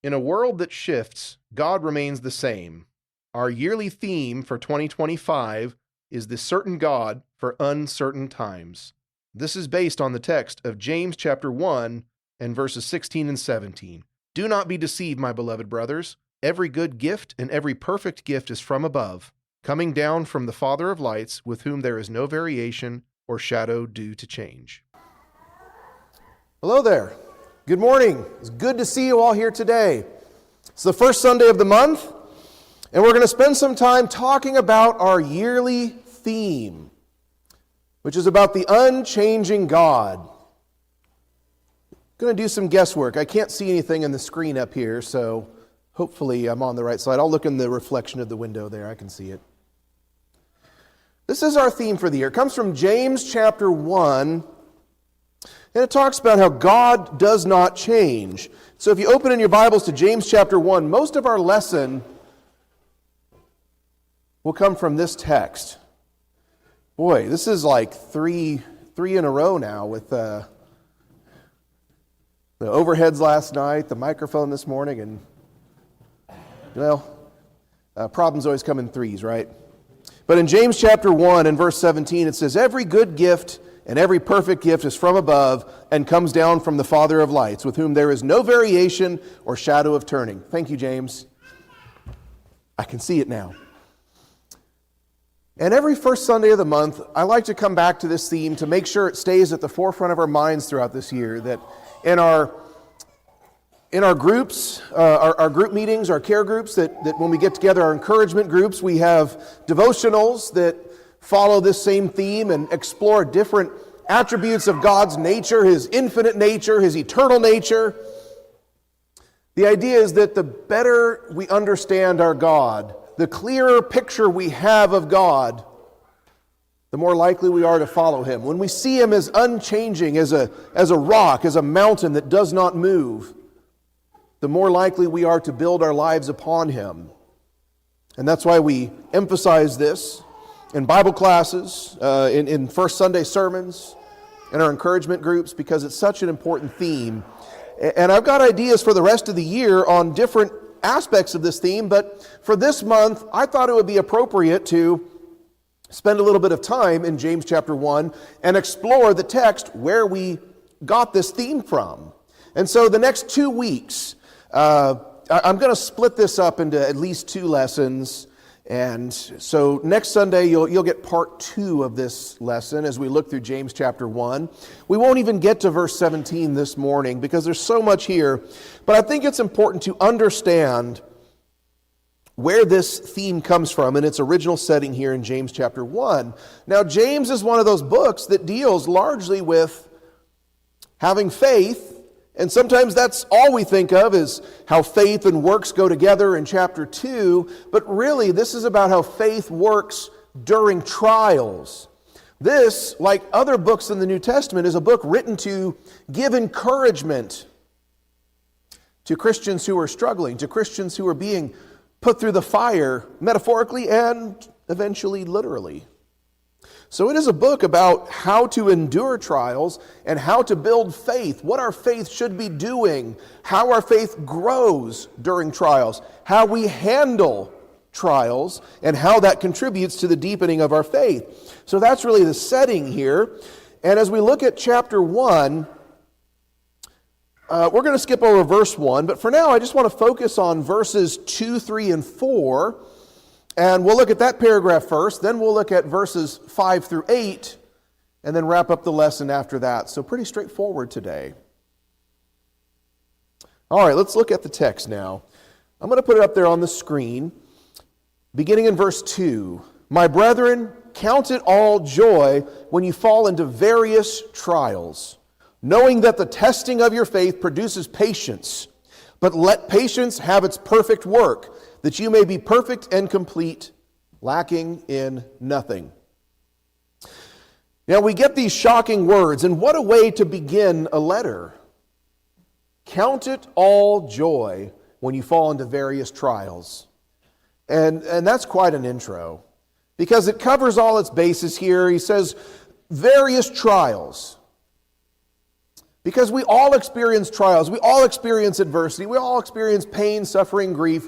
In a world that shifts, God remains the same. Our yearly theme for 2025 is the certain God for uncertain times. This is based on the text of James chapter 1 and verses 16 and 17. Do not be deceived, my beloved brothers. Every good gift and every perfect gift is from above, coming down from the Father of lights, with whom there is no variation or shadow due to change. Hello there. Good morning. It's good to see you all here today. It's the first Sunday of the month, and we're going to spend some time talking about our yearly theme, which is about the unchanging God. I'm going to do some guesswork. I can't see anything in the screen up here, so hopefully I'm on the right side. I'll look in the reflection of the window there. I can see it. This is our theme for the year. It comes from James chapter 1. And it talks about how God does not change. So if you open in your Bibles to James chapter 1, most of our lesson will come from this text. Boy, this is like three in a row now with the overheads last night, the microphone this morning, and, problems always come in threes, right? But in James chapter 1 and verse 17, it says, "Every good gift and every perfect gift is from above and comes down from the Father of lights, with whom there is no variation or shadow of turning." Thank you, James. I can see it now. And every first Sunday of the month, I like to come back to this theme to make sure it stays at the forefront of our minds throughout this year, that in our groups, our group meetings, our care groups, that when we get together, our encouragement groups, we have devotionals that follow this same theme and explore different attributes of God's nature, His infinite nature, His eternal nature. The idea is that the better we understand our God, the clearer picture we have of God, the more likely we are to follow Him. When we see Him as unchanging, as a rock, as a mountain that does not move, the more likely we are to build our lives upon Him. And that's why we emphasize this in Bible classes, in First Sunday sermons, in our encouragement groups, because it's such an important theme. And I've got ideas for the rest of the year on different aspects of this theme, but for this month, I thought it would be appropriate to spend a little bit of time in James chapter 1 and explore the text where we got this theme from. And so the next 2 weeks, I'm going to split this up into at least 2 lessons. And so next Sunday, you'll get part 2 of this lesson as we look through James chapter 1. We won't even get to verse 17 this morning because there's so much here. But I think it's important to understand where this theme comes from in its original setting here in James chapter 1. Now, James is one of those books that deals largely with having faith. And sometimes that's all we think of is how faith and works go together in chapter 2. But really, this is about how faith works during trials. This, like other books in the New Testament, is a book written to give encouragement to Christians who are struggling, to Christians who are being put through the fire, metaphorically and eventually literally. So it is a book about how to endure trials and how to build faith, what our faith should be doing, how our faith grows during trials, how we handle trials, and how that contributes to the deepening of our faith. So that's really the setting here. And as we look at chapter 1, we're going to skip over verse 1, but for now I just want to focus on verses 2, 3, and 4. And we'll look at that paragraph first, then we'll look at verses 5 through 8, and then wrap up the lesson after that. So pretty straightforward today. All right, let's look at the text now. I'm going to put it up there on the screen, beginning in verse 2. "My brethren, count it all joy when you fall into various trials, knowing that the testing of your faith produces patience. But let patience have its perfect work, that you may be perfect and complete, lacking in nothing." Now we get these shocking words, and what a way to begin a letter. Count it all joy when you fall into various trials. And that's quite an intro, because it covers all its bases here. He says various trials. Because we all experience trials, we all experience adversity, we all experience pain, suffering, grief,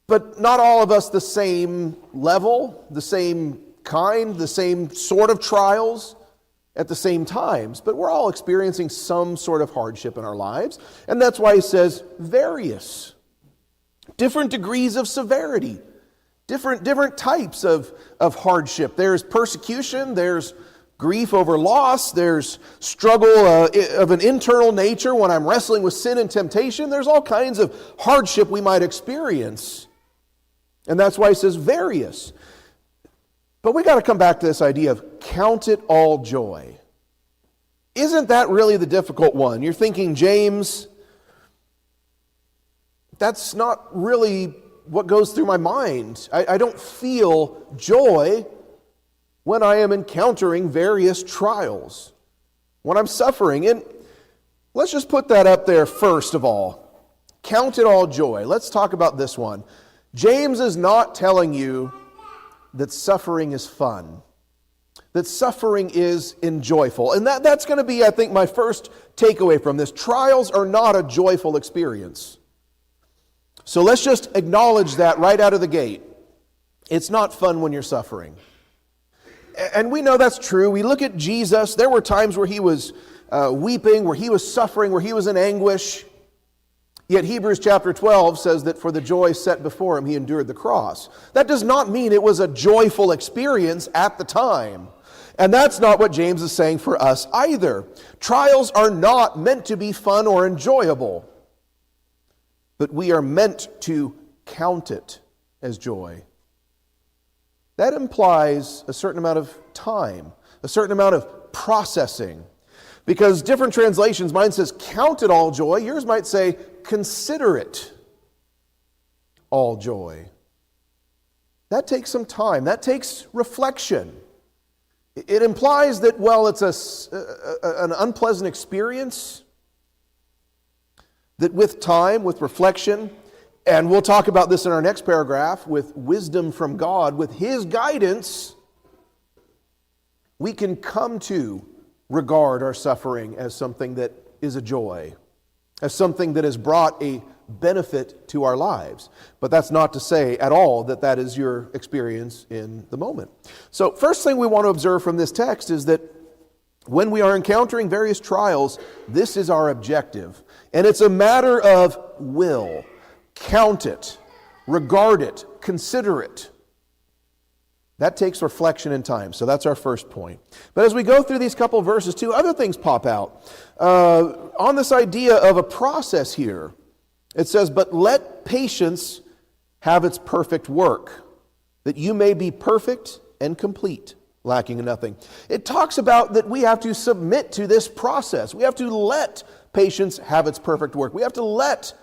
but not all of us the same level, the same kind, the same sort of trials at the same times. But we're all experiencing some sort of hardship in our lives. And that's why he says various. Different degrees of severity. Different types of hardship. There's persecution, there's grief over loss, there's struggle of an internal nature when I'm wrestling with sin and temptation. There's all kinds of hardship we might experience. And that's why he says various. But we got to come back to this idea of count it all joy. Isn't that really the difficult one? You're thinking, James, that's not really what goes through my mind. I don't feel joy when I am encountering various trials, when I'm suffering. And let's just put that up there first of all. Count it all joy. Let's talk about this one. James is not telling you that suffering is fun, that suffering is enjoyable. And that's going to be, I think, my first takeaway from this. Trials are not a joyful experience. So let's just acknowledge that right out of the gate. It's not fun when you're suffering. And we know that's true. We look at Jesus. There were times where he was weeping, where he was suffering, where he was in anguish. Yet Hebrews chapter 12 says that for the joy set before him, he endured the cross. That does not mean it was a joyful experience at the time. And that's not what James is saying for us either. Trials are not meant to be fun or enjoyable. But we are meant to count it as joy. That implies a certain amount of time, a certain amount of processing. Because different translations, mine says count it all joy. Yours might say consider it all joy. That takes some time. That takes reflection. It implies that, well, it's an unpleasant experience, that with time, with reflection, and we'll talk about this in our next paragraph, with wisdom from God, with His guidance, we can come to regard our suffering as something that is a joy, as something that has brought a benefit to our lives. But that's not to say at all that that is your experience in the moment. So first thing we want to observe from this text is that when we are encountering various trials, this is our objective. And it's a matter of will. Count it, regard it, consider it. That takes reflection and time. So that's our first point. But as we go through these couple verses, two other things pop out. On this idea of a process here, it says, "But let patience have its perfect work, that you may be perfect and complete, lacking in nothing." It talks about that we have to submit to this process. We have to let patience have its perfect work. We have to let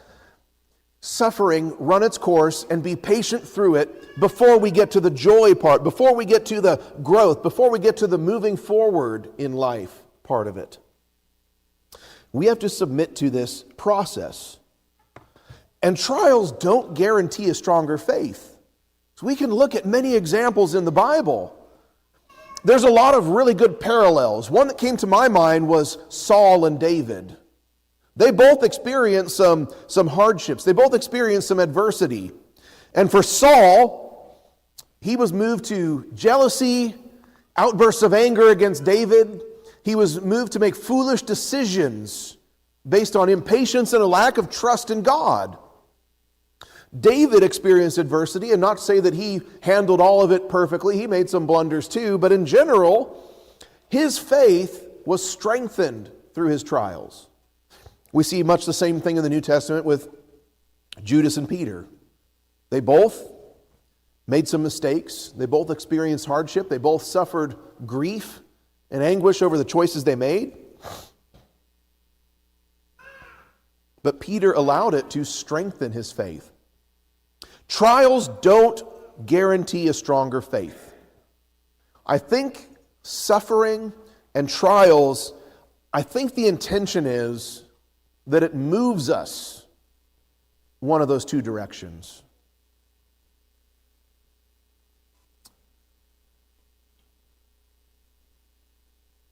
suffering run its course and be patient through it before we get to the joy part, before we get to the growth, before we get to the moving forward in life part of it. We have to submit to this process. And trials don't guarantee a stronger faith. So we can look at many examples in the Bible. There's a lot of really good parallels. One that came to my mind was Saul and David. They both experienced some hardships. They both experienced some adversity. And for Saul, he was moved to jealousy, outbursts of anger against David. He was moved to make foolish decisions based on impatience and a lack of trust in God. David experienced adversity, and not to say that he handled all of it perfectly. He made some blunders too, but in general, his faith was strengthened through his trials. We see much the same thing in the New Testament with Judas and Peter. They both made some mistakes. They both experienced hardship. They both suffered grief and anguish over the choices they made. But Peter allowed it to strengthen his faith. Trials don't guarantee a stronger faith. I think suffering and trials, I think the intention is that it moves us one of those two directions.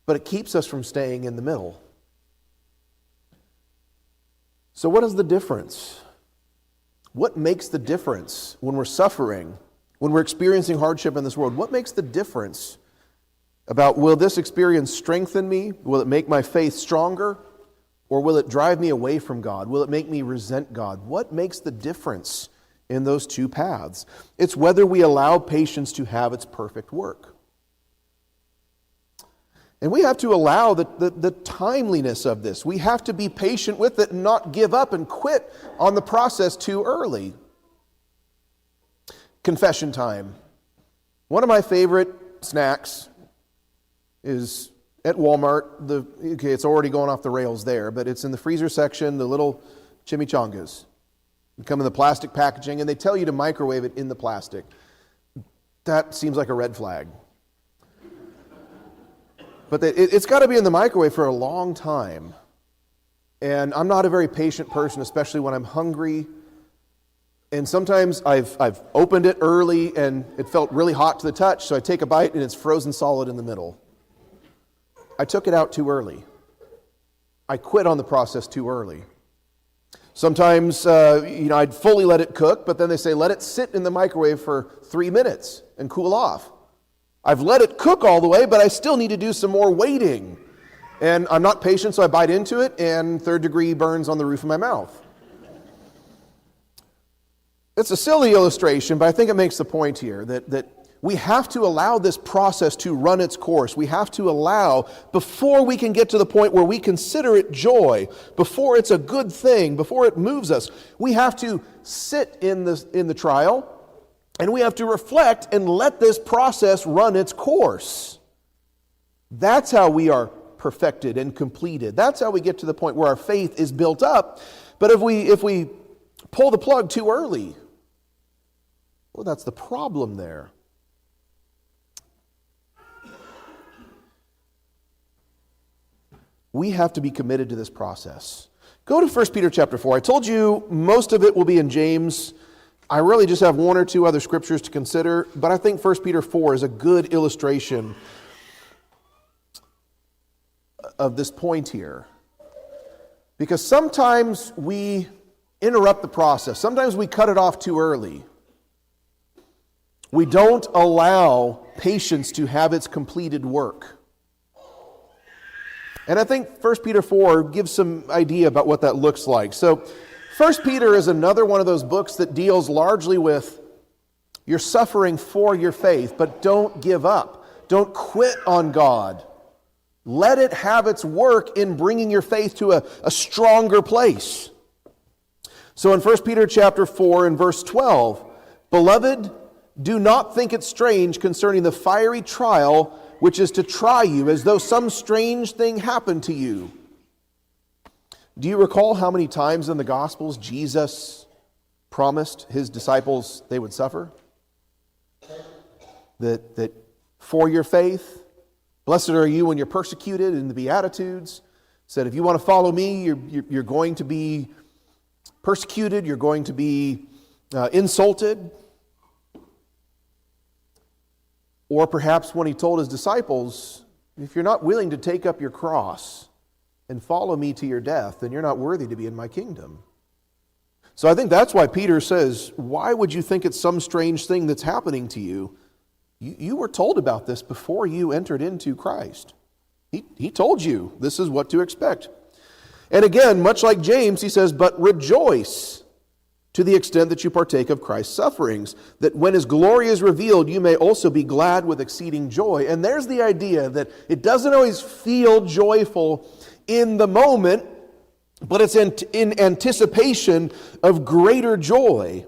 But it keeps us from staying in the middle. So what is the difference? What makes the difference when we're suffering, when we're experiencing hardship in this world? What makes the difference about, will this experience strengthen me? Will it make my faith stronger? Or will it drive me away from God? Will it make me resent God? What makes the difference in those two paths? It's whether we allow patience to have its perfect work. And we have to allow the timeliness of this. We have to be patient with it and not give up and quit on the process too early. Confession time. One of my favorite snacks is at Walmart. It's already going off the rails there, but it's in the freezer section, the little chimichangas. They come in the plastic packaging, and they tell you to microwave it in the plastic. That seems like a red flag. But it's got to be in the microwave for a long time. And I'm not a very patient person, especially when I'm hungry. And sometimes I've opened it early and it felt really hot to the touch, so I take a bite and it's frozen solid in the middle. I took it out too early. I quit on the process too early. Sometimes, I'd fully let it cook, but then they say, let it sit in the microwave for 3 minutes and cool off. I've let it cook all the way, but I still need to do some more waiting. And I'm not patient, so I bite into it, and third-degree burns on the roof of my mouth. It's a silly illustration, but I think it makes the point here that we have to allow this process to run its course. We have to allow, before we can get to the point where we consider it joy, before it's a good thing, before it moves us, we have to sit in the trial, and we have to reflect and let this process run its course. That's how we are perfected and completed. That's how we get to the point where our faith is built up. But if we pull the plug too early, well, that's the problem there. We have to be committed to this process. Go to 1 Peter chapter 4. I told you most of it will be in James. I really just have one or two other scriptures to consider, but I think 1 Peter 4 is a good illustration of this point here. Because sometimes we interrupt the process. Sometimes we cut it off too early. We don't allow patience to have its completed work. And I think 1 Peter 4 gives some idea about what that looks like. So 1 Peter is another one of those books that deals largely with you're suffering for your faith, but don't give up. Don't quit on God. Let it have its work in bringing your faith to a stronger place. So in 1 Peter chapter 4 and verse 12, Beloved, do not think it strange concerning the fiery trial which is to try you as though some strange thing happened to you. Do you recall how many times in the Gospels Jesus promised his disciples they would suffer? That for your faith, blessed are you when you're persecuted, in the Beatitudes, said if you want to follow me, you're going to be persecuted, you're going to be insulted. Or perhaps when he told his disciples, if you're not willing to take up your cross and follow me to your death, then you're not worthy to be in my kingdom. So I think that's why Peter says, why would you think it's some strange thing that's happening to you? You were told about this before you entered into Christ. He told you this is what to expect. And again, much like James, he says, but rejoice to the extent that you partake of Christ's sufferings, that when his glory is revealed, you may also be glad with exceeding joy. And there's the idea that it doesn't always feel joyful in the moment, but it's in anticipation of greater joy.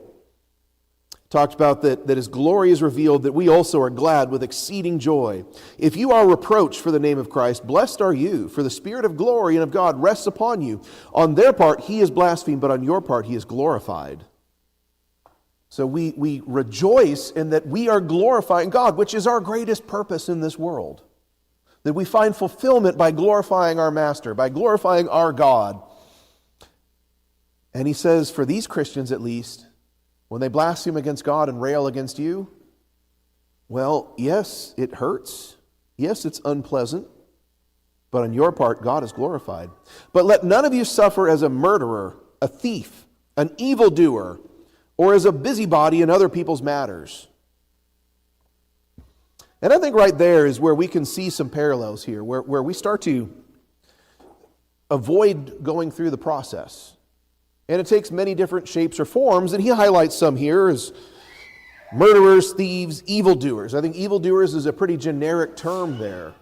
Talked about that his glory is revealed, that we also are glad with exceeding joy. If you are reproached for the name of Christ, blessed are you, for the Spirit of glory and of God rests upon you. On their part, he is blasphemed, but on your part, he is glorified. So we rejoice in that we are glorifying God, which is our greatest purpose in this world. That we find fulfillment by glorifying our Master, by glorifying our God. And he says, for these Christians at least, when they blaspheme against God and rail against you, well, yes, it hurts. Yes, it's unpleasant. But on your part, God is glorified. But let none of you suffer as a murderer, a thief, an evildoer, or as a busybody in other people's matters. And I think right there is where we can see some parallels here, where we start to avoid going through the process. And it takes many different shapes or forms, and he highlights some here as murderers, thieves, evildoers. I think evildoers is a pretty generic term there.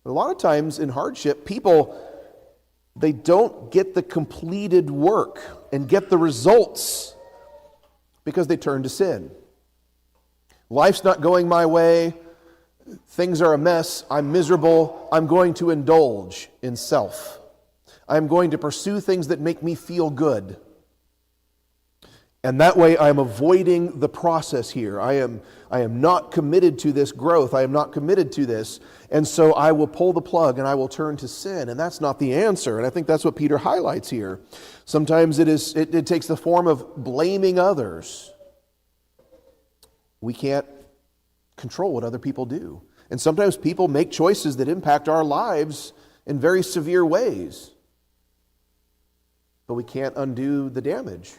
But a lot of times in hardship, people, they don't get the completed work and get the results because they turn to sin. Life's not going my way. Things are a mess. I'm miserable. I'm going to indulge in self. I'm going to pursue things that make me feel good. And that way I'm avoiding the process here. I am not committed to this growth. I am not committed to this. And so I will pull the plug and I will turn to sin. And that's not the answer. And I think that's what Peter highlights here. Sometimes it takes the form of blaming others. We can't control what other people do. And sometimes people make choices that impact our lives in very severe ways. But we can't undo the damage.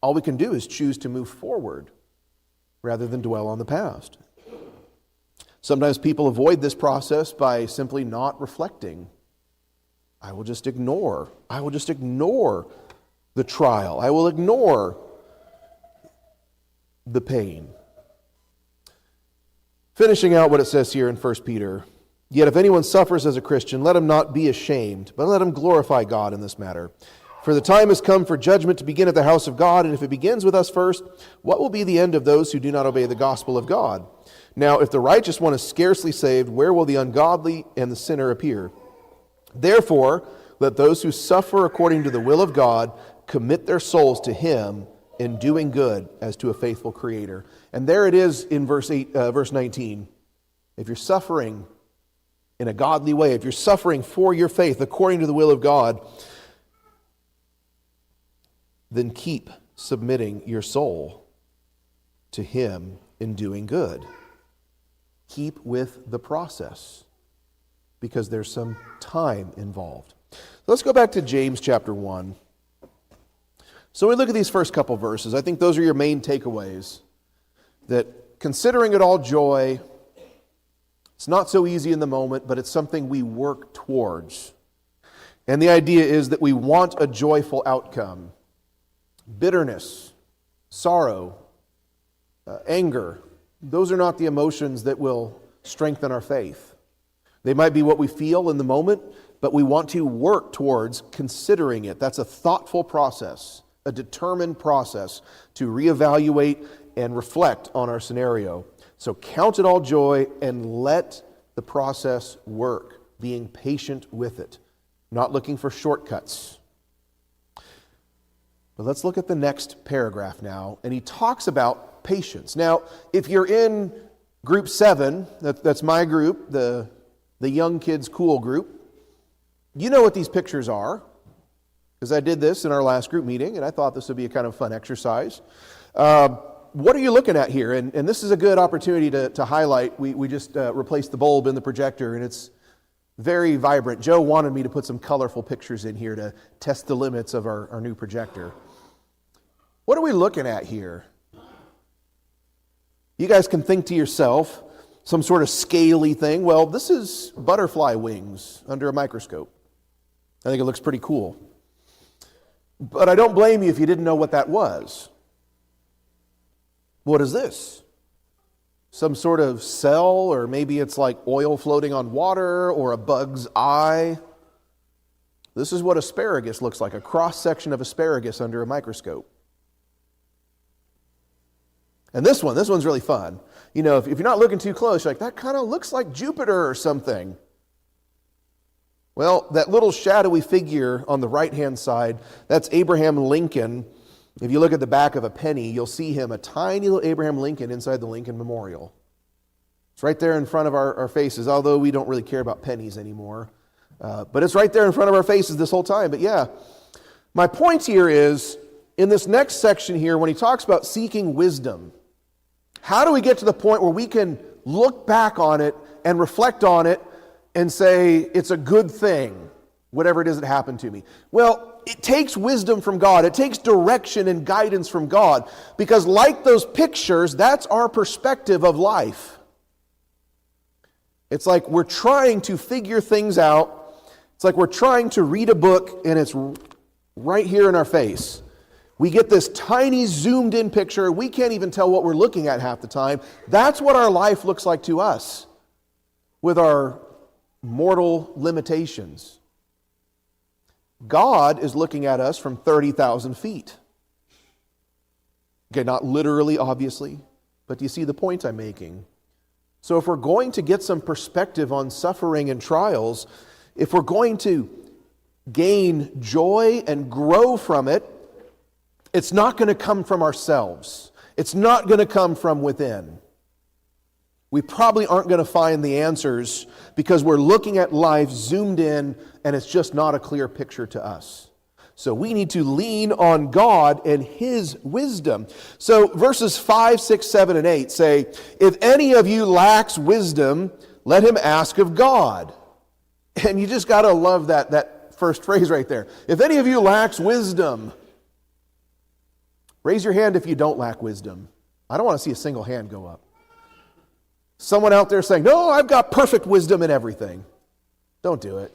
All we can do is choose to move forward rather than dwell on the past. Sometimes people avoid this process by simply not reflecting. I will just ignore. I will just ignore the trial. I will ignore the pain. Finishing out what it says here in 1 Peter, yet if anyone suffers as a Christian, let him not be ashamed, but let him glorify God in this matter. For the time has come for judgment to begin at the house of God, and if it begins with us first, what will be the end of those who do not obey the gospel of God? Now, if the righteous one is scarcely saved, where will the ungodly and the sinner appear? Therefore, let those who suffer according to the will of God commit their souls to Him in doing good as to a faithful Creator. And there it is in verse 19. If you're suffering in a godly way, if you're suffering for your faith according to the will of God, then keep submitting your soul to Him in doing good. Keep with the process because there's some time involved. Let's go back to James chapter 1. So when we look at these first couple verses, I think those are your main takeaways. That considering it all joy, it's not so easy in the moment, but it's something we work towards. And the idea is that we want a joyful outcome. Bitterness, sorrow, anger, those are not the emotions that will strengthen our faith. They might be what we feel in the moment, but we want to work towards considering it. That's a thoughtful process, a determined process to reevaluate and reflect on our scenario. So count it all joy and let the process work, being patient with it, not looking for shortcuts. But let's look at the next paragraph now, and he talks about patience. Now, if you're in group 7, that's my group, the young kids cool group, you know what these pictures are, because I did this in our last group meeting, and I thought this would be a kind of fun exercise. What are you looking at here? And this is a good opportunity to highlight. We just replaced the bulb in the projector, and it's very vibrant. Joe wanted me to put some colorful pictures in here to test the limits of our new projector. What are we looking at here? You guys can think to yourself, some sort of scaly thing. Well, this is butterfly wings under a microscope. I think it looks pretty cool. But I don't blame you if you didn't know what that was. What is this? Some sort of cell, or maybe it's like oil floating on water, or a bug's eye. This is what asparagus looks like, a cross-section of asparagus under a microscope. And this one's really fun. You know, if you're not looking too close, you're like, that kind of looks like Jupiter or something. Well, that little shadowy figure on the right-hand side, that's Abraham Lincoln. If you look at the back of a penny, you'll see him, a tiny little Abraham Lincoln inside the Lincoln Memorial. It's right there in front of our faces, although we don't really care about pennies anymore. But it's right there in front of our faces this whole time. But yeah, my point here is, in this next section here, when he talks about seeking wisdom, how do we get to the point where we can look back on it and reflect on it and say, it's a good thing, whatever it is that happened to me? Well, it takes wisdom from God. It takes direction and guidance from God. Because like those pictures, that's our perspective of life. It's like we're trying to figure things out. It's like we're trying to read a book and it's right here in our face. We get this tiny zoomed in picture. We can't even tell what we're looking at half the time. That's what our life looks like to us with our mortal limitations. God is looking at us from 30,000 feet. Okay, not literally, obviously, but do you see the point I'm making? So if we're going to get some perspective on suffering and trials, if we're going to gain joy and grow from it, it's not going to come from ourselves. It's not going to come from within. We probably aren't going to find the answers because we're looking at life zoomed in and it's just not a clear picture to us. So we need to lean on God and His wisdom. So verses 5, 6, 7, and 8 say, if any of you lacks wisdom, let him ask of God. And you just got to love that first phrase right there. If any of you lacks wisdom, raise your hand if you don't lack wisdom. I don't want to see a single hand go up. Someone out there saying, no, I've got perfect wisdom in everything. Don't do it.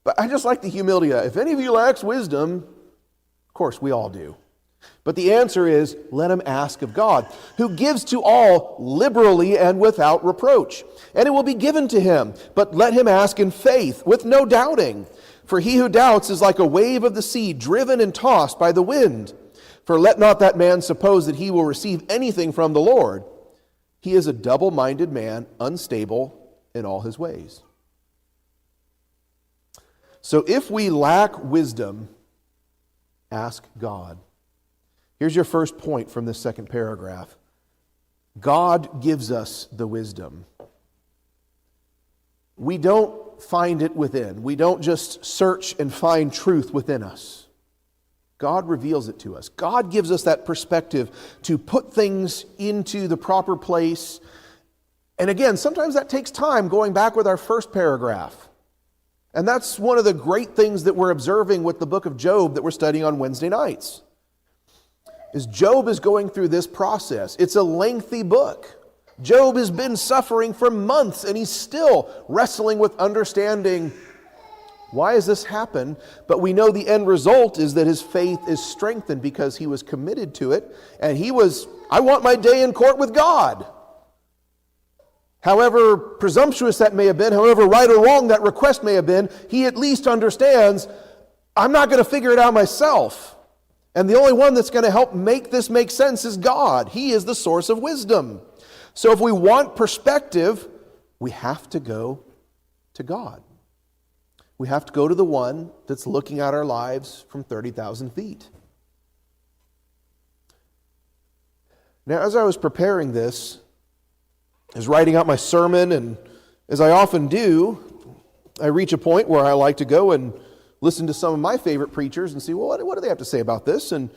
But I just like the humility of that. If any of you lacks wisdom, of course we all do. But the answer is, let him ask of God, who gives to all liberally and without reproach. And it will be given to him. But let him ask in faith, with no doubting. For he who doubts is like a wave of the sea, driven and tossed by the wind. For let not that man suppose that he will receive anything from the Lord. He is a double-minded man, unstable in all his ways. So if we lack wisdom, ask God. Here's your first point from this second paragraph. God gives us the wisdom. We don't find it within. We don't just search and find truth within us. God reveals it to us. God gives us that perspective to put things into the proper place. And again, sometimes that takes time, going back with our first paragraph. And that's one of the great things that we're observing with the book of Job that we're studying on Wednesday nights. Is Job is going through this process. It's a lengthy book. Job has been suffering for months and he's still wrestling with understanding, why has this happened? But we know the end result is that his faith is strengthened because he was committed to it. And I want my day in court with God. However presumptuous that may have been, however right or wrong that request may have been, he at least understands, I'm not going to figure it out myself. And the only one that's going to help make this make sense is God. He is the source of wisdom. So if we want perspective, we have to go to God. We have to go to the one that's looking at our lives from 30,000 feet. Now, as I was preparing this, I was writing out my sermon, and as I often do, I reach a point where I like to go and listen to some of my favorite preachers and see, well, what do they have to say about this? And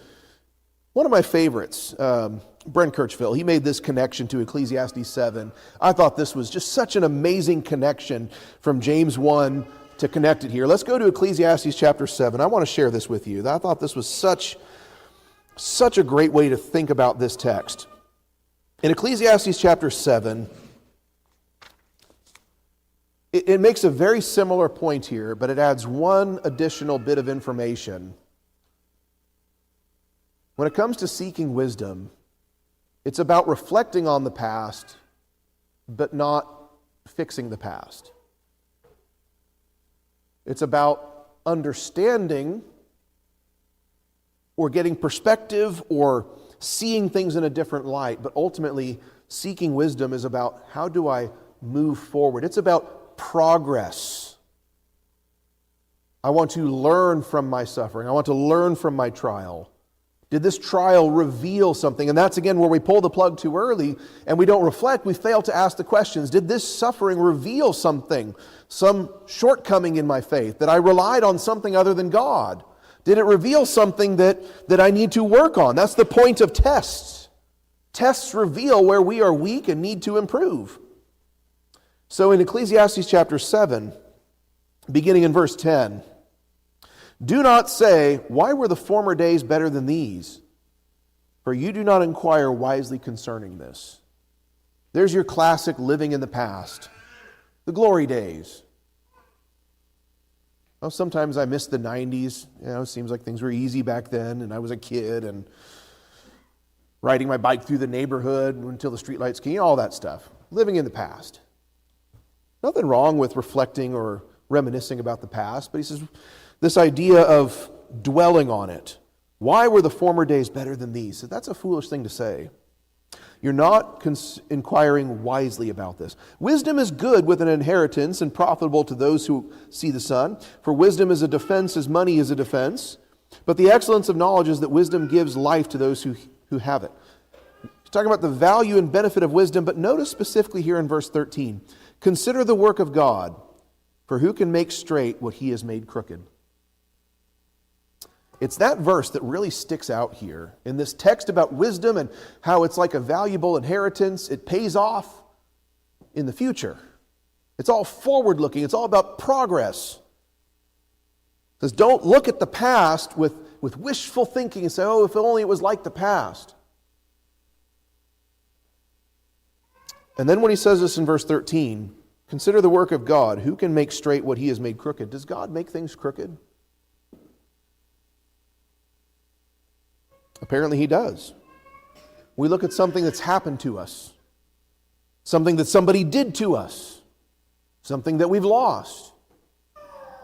one of my favorites, Brent Kirchville, he made this connection to Ecclesiastes 7. I thought this was just such an amazing connection from James 1 to connect it here. Let's go to Ecclesiastes chapter 7. I want to share this with you. I thought this was such a great way to think about this text. In Ecclesiastes chapter 7, it makes a very similar point here, but it adds one additional bit of information. When it comes to seeking wisdom, it's about reflecting on the past, but not fixing the past. It's about understanding or getting perspective or seeing things in a different light, but ultimately seeking wisdom is about how do I move forward. It's about progress. I want to learn from my suffering. I want to learn from my trial. Did this trial reveal something? And that's again where we pull the plug too early and we don't reflect. We fail to ask the questions. Did this suffering reveal something? Some shortcoming in my faith? That I relied on something other than God? Did it reveal something that I need to work on? That's the point of tests. Tests reveal where we are weak and need to improve. So in Ecclesiastes chapter 7, beginning in verse 10, Do not say, why were the former days better than these? For you do not inquire wisely concerning this. There's your classic living in the past, the glory days. Oh, sometimes I miss the 90s. It seems like things were easy back then, and I was a kid, and riding my bike through the neighborhood until the streetlights came, all that stuff. Living in the past. Nothing wrong with reflecting or reminiscing about the past, but he says this idea of dwelling on it. Why were the former days better than these? So that's a foolish thing to say. You're not inquiring wisely about this. Wisdom is good with an inheritance and profitable to those who see the sun. For wisdom is a defense as money is a defense. But the excellence of knowledge is that wisdom gives life to those who have it. He's talking about the value and benefit of wisdom, but notice specifically here in verse 13. Consider the work of God, for who can make straight what he has made crooked? It's that verse that really sticks out here in this text about wisdom and how it's like a valuable inheritance. It pays off in the future. It's all forward-looking. It's all about progress. It says, don't look at the past with wishful thinking and say, oh, if only it was like the past. And then when he says this in verse 13, consider the work of God. Who can make straight what he has made crooked? Does God make things crooked? Apparently he does. We look at something that's happened to us, something that somebody did to us, something that we've lost,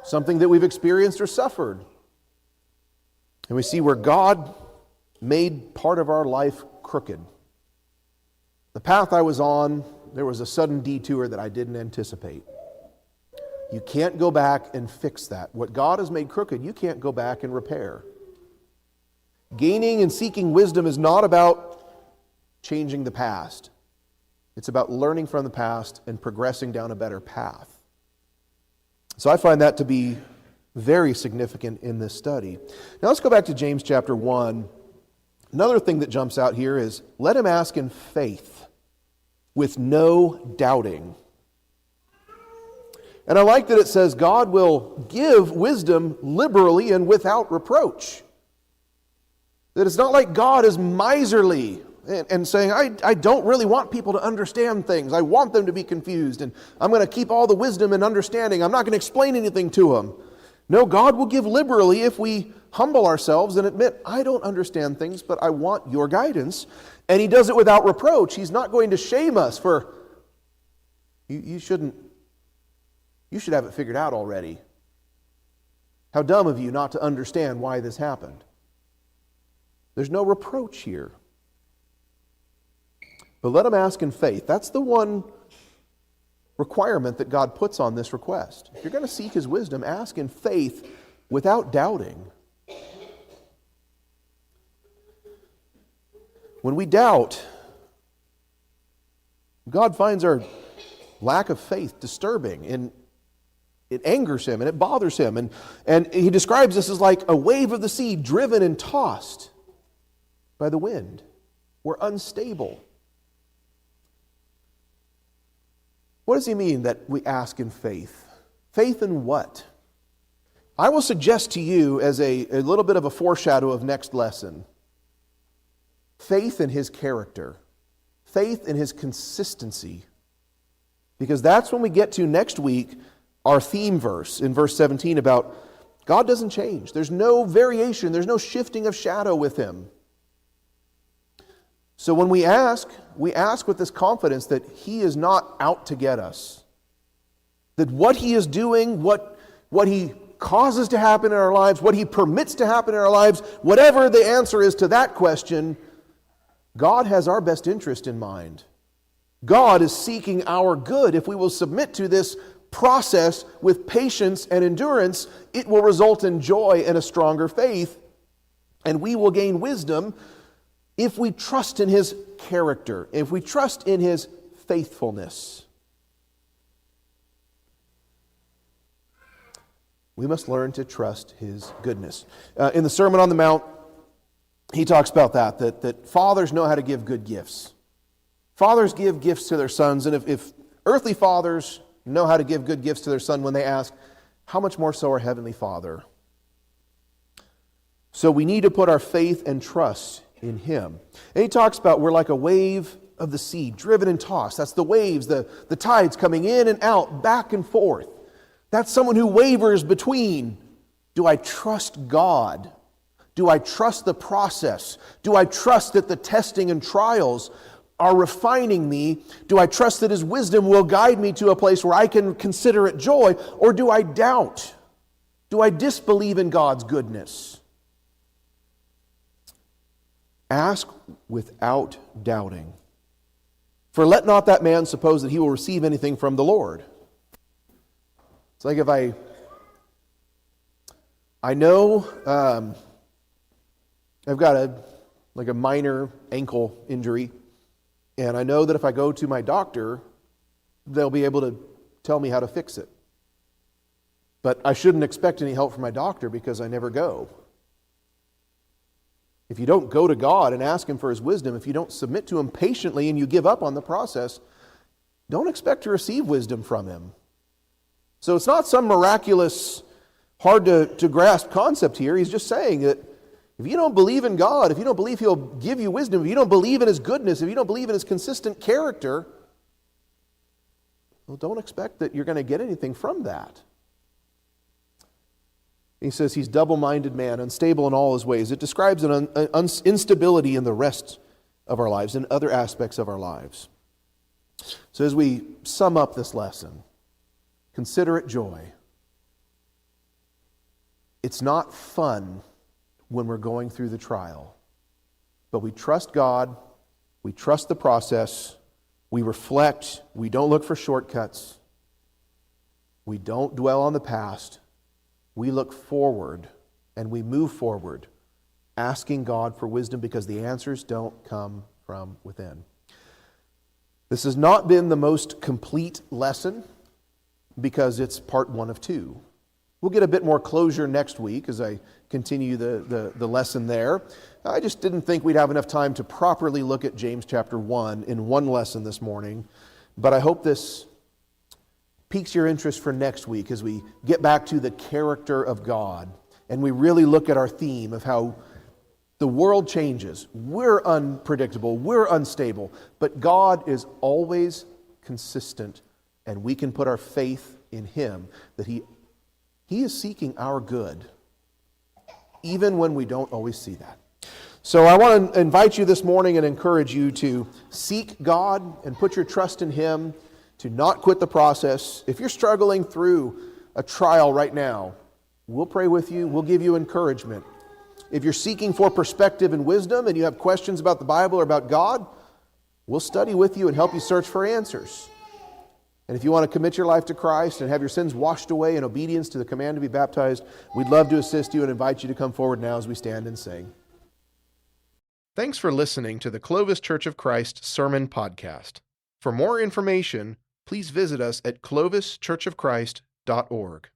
something that we've experienced or suffered. And we see where God made part of our life crooked. The path I was on, there was a sudden detour that I didn't anticipate. You can't go back and fix that. What God has made crooked, you can't go back and repair. Gaining and seeking wisdom is not about changing the past. It's about learning from the past and progressing down a better path. So I find that to be very significant in this study. Now let's go back to James chapter 1. Another thing that jumps out here is, let him ask in faith, with no doubting. And I like that it says God will give wisdom liberally and without reproach. That it's not like God is miserly and saying, I don't really want people to understand things. I want them to be confused, and I'm going to keep all the wisdom and understanding. I'm not going to explain anything to them. No, God will give liberally if we humble ourselves and admit, I don't understand things, but I want your guidance. And he does it without reproach. He's not going to shame us for, you should have it figured out already. How dumb of you not to understand why this happened. There's no reproach here. But let him ask in faith. That's the one requirement that God puts on this request. If you're going to seek his wisdom, ask in faith without doubting. When we doubt, God finds our lack of faith disturbing, and it angers him and it bothers him. And he describes this as like a wave of the sea driven and tossed by the wind. We're unstable. What does he mean that we ask in faith? Faith in what? I will suggest to you as a little bit of a foreshadow of next lesson. Faith in his character. Faith in his consistency. Because that's when we get to next week, our theme verse in verse 17 about God doesn't change. There's no variation. There's no shifting of shadow with him. So when we ask with this confidence that he is not out to get us. That what he is doing, what he causes to happen in our lives, what he permits to happen in our lives, whatever the answer is to that question, God has our best interest in mind. God is seeking our good. If we will submit to this process with patience and endurance, it will result in joy and a stronger faith, and we will gain wisdom if we trust in his character, if we trust in his faithfulness. We must learn to trust his goodness. In the Sermon on the Mount, he talks about that fathers know how to give good gifts. Fathers give gifts to their sons, and if earthly fathers know how to give good gifts to their son when they ask, how much more so our Heavenly Father? So we need to put our faith and trust in Him. And he talks about we're like a wave of the sea, driven and tossed. That's the waves, the tides coming in and out, back and forth. That's someone who wavers between, do I trust God? Do I trust the process? Do I trust that the testing and trials are refining me? Do I trust that His wisdom will guide me to a place where I can consider it joy? Or do I doubt? Do I disbelieve in God's goodness? Ask without doubting. For let not that man suppose that he will receive anything from the Lord. It's like if I know I've got a minor ankle injury, and I know that if I go to my doctor, they'll be able to tell me how to fix it. But I shouldn't expect any help from my doctor because I never go. If you don't go to God and ask Him for His wisdom, if you don't submit to Him patiently and you give up on the process, don't expect to receive wisdom from Him. So it's not some miraculous, hard to grasp concept here. He's just saying that if you don't believe in God, if you don't believe He'll give you wisdom, if you don't believe in His goodness, if you don't believe in His consistent character, well, don't expect that you're going to get anything from that. He says he's double-minded man, unstable in all his ways. It describes an instability in the rest of our lives, in other aspects of our lives. So as we sum up this lesson, consider it joy. It's not fun when we're going through the trial, but we trust God, we trust the process, we reflect, we don't look for shortcuts, we don't dwell on the past. We look forward and we move forward, asking God for wisdom because the answers don't come from within. This has not been the most complete lesson because it's part 1 of 2. We'll get a bit more closure next week as I continue the lesson there. I just didn't think we'd have enough time to properly look at James chapter 1 in one lesson this morning, but I hope this piques your interest for next week as we get back to the character of God and we really look at our theme of how the world changes. We're unpredictable, we're unstable, but God is always consistent and we can put our faith in Him that He is seeking our good even when we don't always see that. So I want to invite you this morning and encourage you to seek God and put your trust in Him, to not quit the process. If you're struggling through a trial right now, we'll pray with you. We'll give you encouragement. If you're seeking for perspective and wisdom and you have questions about the Bible or about God, we'll study with you and help you search for answers. And if you want to commit your life to Christ and have your sins washed away in obedience to the command to be baptized, we'd love to assist you and invite you to come forward now as we stand and sing. Thanks for listening to the Clovis Church of Christ Sermon Podcast. For more information, please visit us at clovischurchofchrist.org.